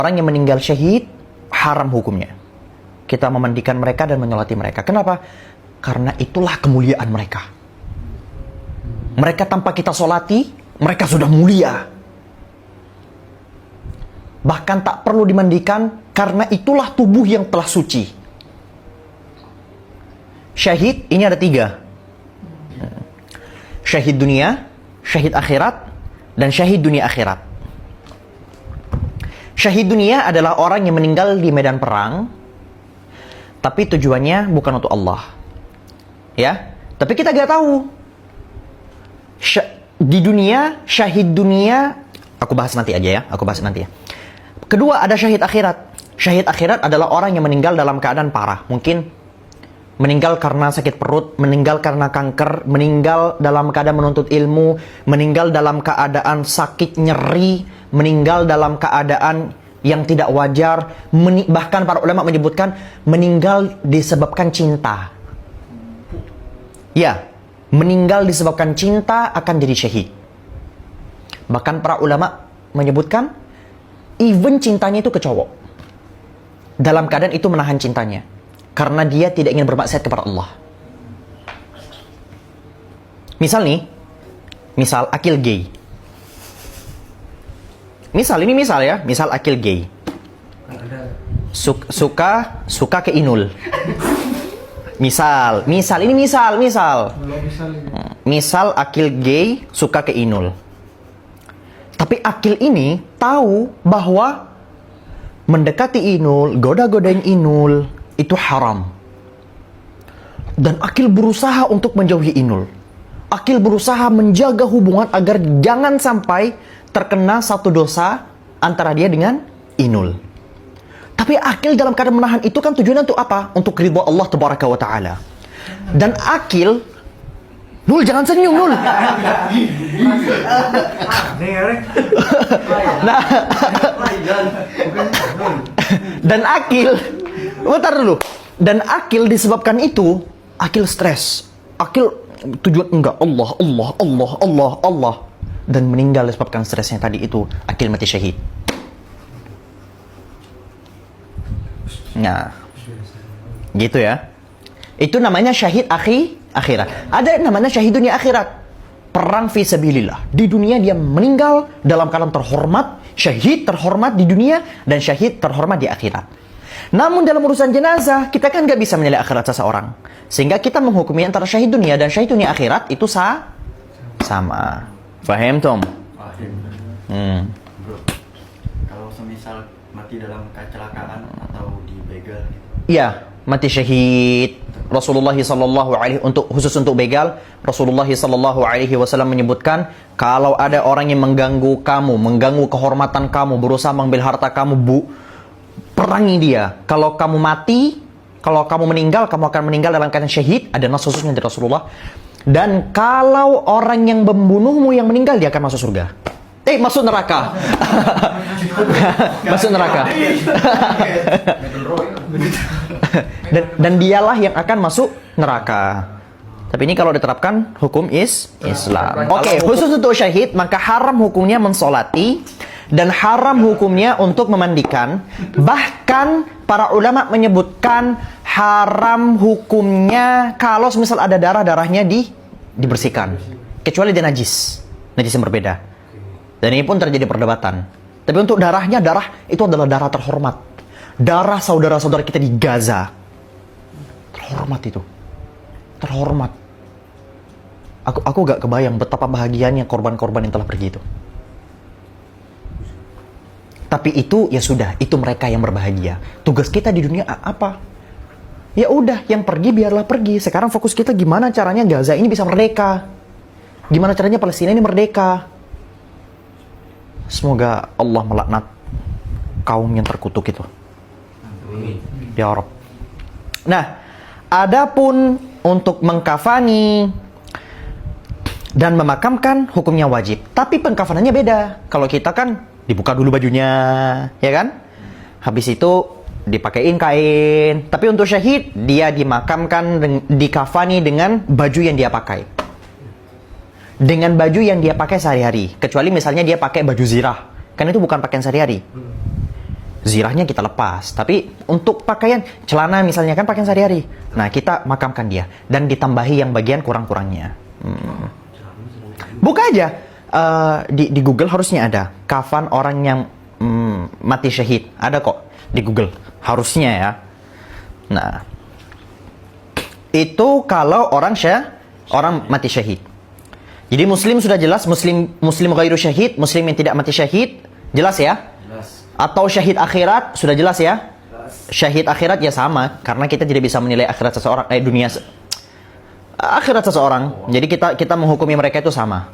Orang yang meninggal syahid, haram hukumnya. Kita memandikan mereka dan menyolati mereka. Kenapa? Karena itulah kemuliaan mereka. Mereka tanpa kita solati, mereka sudah mulia. Bahkan tak perlu dimandikan, karena itulah tubuh yang telah suci. Syahid, ini ada 3. Syahid dunia, syahid akhirat, dan syahid dunia akhirat. Syahid dunia adalah orang yang meninggal di medan perang, tapi tujuannya bukan untuk Allah. Ya, tapi kita gak tahu. Di dunia, syahid dunia, aku bahas nanti aja ya, Kedua, ada syahid akhirat. Syahid akhirat adalah orang yang meninggal dalam keadaan parah. Mungkin meninggal karena sakit perut, meninggal karena kanker, meninggal dalam keadaan menuntut ilmu, meninggal dalam keadaan sakit nyeri, meninggal dalam keadaan yang tidak wajar, bahkan para ulama menyebutkan meninggal disebabkan cinta. Ya, meninggal disebabkan cinta akan jadi syahid. Bahkan para ulama menyebutkan even cintanya itu ke cowok, dalam keadaan itu menahan cintanya karena dia tidak ingin bermaksiat kepada Allah. Misal nih, misal akil gay. Misal akil gay. Suka ke Inul. Misal. Misal akil gay suka ke Inul. Tapi akil ini tahu bahwa mendekati Inul, goda-godain Inul itu haram. Dan akil berusaha untuk menjauhi Inul. Akil berusaha menjaga hubungan agar jangan sampai terkena satu dosa antara dia dengan Inul. Tapi akil dalam keadaan menahan itu kan tujuannya untuk apa? Untuk ridha Allah Tabaraka wa Ta'ala. Dan akil, Nul jangan senyum Nul. Nah, dan akil, bentar dulu. Dan akil disebabkan itu, akil stres. Akil tujuan enggak Allah. Dan meninggal disebabkan stresnya tadi itu, akil mati syahid. Nah, gitu ya. Itu namanya syahid akhirat. Ada namanya syahid dunia akhirat. Perang fi sabilillah. Di dunia dia meninggal dalam keadaan terhormat, syahid terhormat di dunia dan syahid terhormat di akhirat. Namun dalam urusan jenazah, kita kan nggak bisa menilai akhirat seseorang. Sehingga kita menghukumi antara syahid dunia dan syahid dunia akhirat itu sama. Faham, Tom? Bro, kalau semisal mati dalam kecelakaan atau dibegal gitu. Iya, mati syahid. Rasulullah sallallahu alaihi khusus untuk begal, Rasulullah sallallahu alaihi wasallam menyebutkan kalau ada orang yang mengganggu kamu, mengganggu kehormatan kamu, berusaha mengambil harta kamu, perangi dia. Kalau kamu mati, kalau kamu meninggal, kamu akan meninggal dalam keadaan syahid. Ada nas khususnya dari Rasulullah. Dan kalau orang yang membunuhmu yang meninggal, dia akan masuk surga. Masuk neraka. Masuk neraka. dan dialah yang akan masuk neraka. Tapi ini kalau diterapkan hukum Islam. Oke, khusus untuk syahid, maka haram hukumnya mensolati dan haram hukumnya untuk memandikan. Bahkan para ulama menyebutkan haram hukumnya kalau misal ada darahnya dibersihkan, kecuali dia najis yang berbeda. Dan ini pun terjadi perdebatan. Tapi untuk darah itu adalah darah terhormat. Darah saudara-saudara kita di Gaza. Terhormat itu. Terhormat. Aku gak kebayang betapa bahagianya korban-korban yang telah pergi itu. Tapi itu ya sudah, itu mereka yang berbahagia. Tugas kita di dunia apa? Ya udah, yang pergi biarlah pergi. Sekarang fokus kita gimana caranya Gaza ini bisa merdeka. Gimana caranya Palestina ini merdeka. Semoga Allah melaknat kaum yang terkutuk itu. Ya Rabb. Nah, adapun untuk mengkafani dan memakamkan hukumnya wajib. Tapi pengkafanannya beda. Kalau kita kan dibuka dulu bajunya, ya kan? Habis itu dipakein kain. Tapi untuk syahid, dia dimakamkan, dikafani dengan baju yang dia pakai. Dengan baju yang dia pakai sehari-hari. Kecuali misalnya dia pakai baju zirah. Kan itu bukan pakaian sehari-hari. zirahnya kita lepas. Tapi untuk pakaian celana misalnya kan pakaian sehari-hari. Nah, kita makamkan dia dan ditambahi yang bagian kurang-kurangnya. Buka aja di Google harusnya ada kafan orang yang mati syahid. Ada kok di Google harusnya ya. Nah, itu kalau orang mati syahid. Jadi muslim sudah jelas, muslim ghairu syahid, muslim yang tidak mati syahid, jelas ya? Jelas. Atau syahid akhirat, sudah jelas ya? Jelas. Syahid akhirat ya sama, karena kita tidak bisa menilai akhirat seseorang, akhirat seseorang. Jadi kita menghukumi mereka itu sama.